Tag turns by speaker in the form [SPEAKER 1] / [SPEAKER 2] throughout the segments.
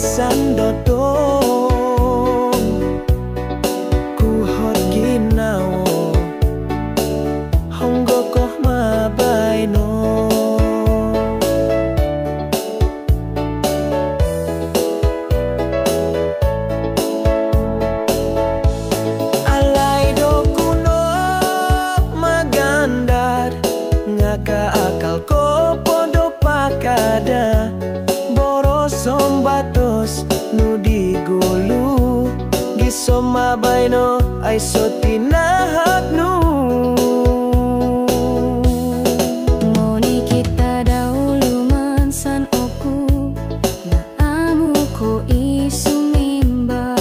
[SPEAKER 1] pisan dodong kuhot ginawo honggo koh mabayno alay do kuno magandar ngaka akal ko podo pakada sombatos nu digulu gisom mabayno ay sotinahak nu
[SPEAKER 2] ngoni kita dahulu mansan oku na amu ko isumimbar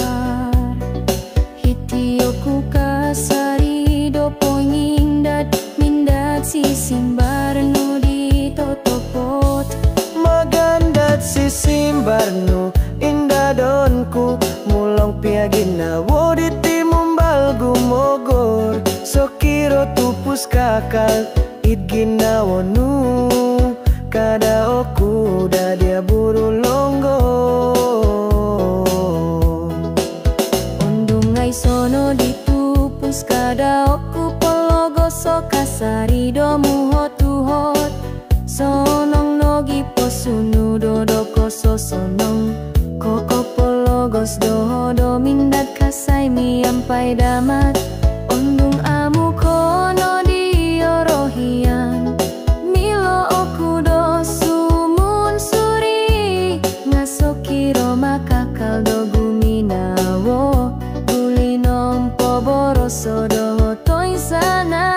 [SPEAKER 2] hiti oku kasari do poinging dat mindat si simbar nu ditotopot
[SPEAKER 1] magandat si simbarno indah donku mulong piaginawo di timumbal gumogor sokiro tupus kakal it ginawo nu kada oku dadia buru longgo
[SPEAKER 2] undungai sono ditupus kada oku pologo so kasari do muhot tuhot sonong nogi posunu dodoko sosonong koko pologos doho mindat kasai mi ampai damat undung amu kono diorohian milo oku do sumun suri ngasokiro makakal do guminawo gulinom poboroso doho toy sana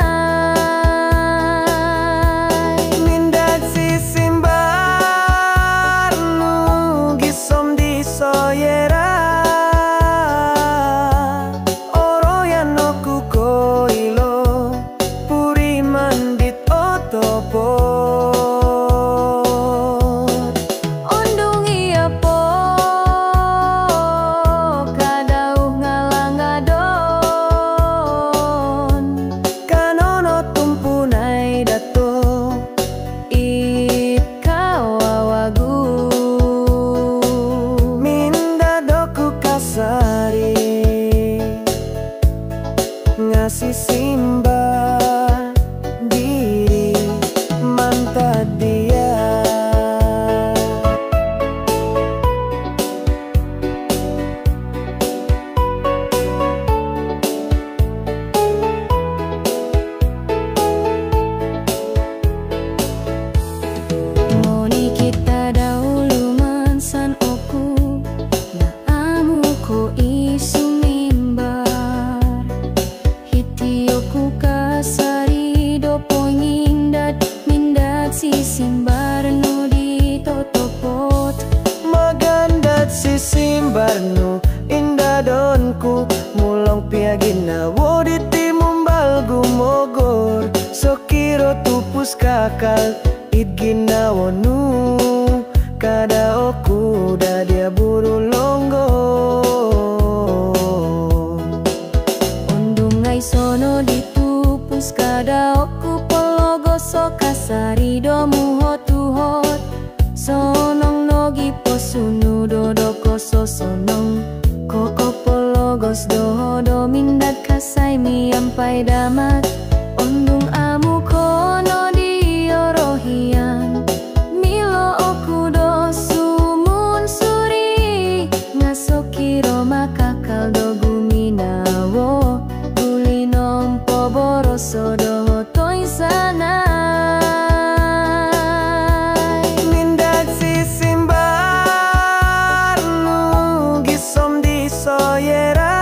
[SPEAKER 1] ngasih simba diri mantap dia
[SPEAKER 2] ngoni kita dahulu mansan oku na amu ko isumimbar hitioku kasari do poinging dat mindat si simbar nu ditotopot
[SPEAKER 1] magandat si simbar nu indah donku mulong piaginawo di timumbal gumogor sokiro tupus kakal it ginawo nu kada oku dadia buru longgo
[SPEAKER 2] undungai sono ditupus kada oku pologo so kasari do muhot tuhot sonong nogi posunu dodoko sosonong koko pologos doho mindat kasai mi ampai damat undung amu kono diorohian milo oku do sumun suri ngasokiro makakal do guminawo gulinom poboroso doho toy sana
[SPEAKER 1] mindat si simbar nu gisom di soyera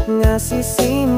[SPEAKER 1] ngasih simba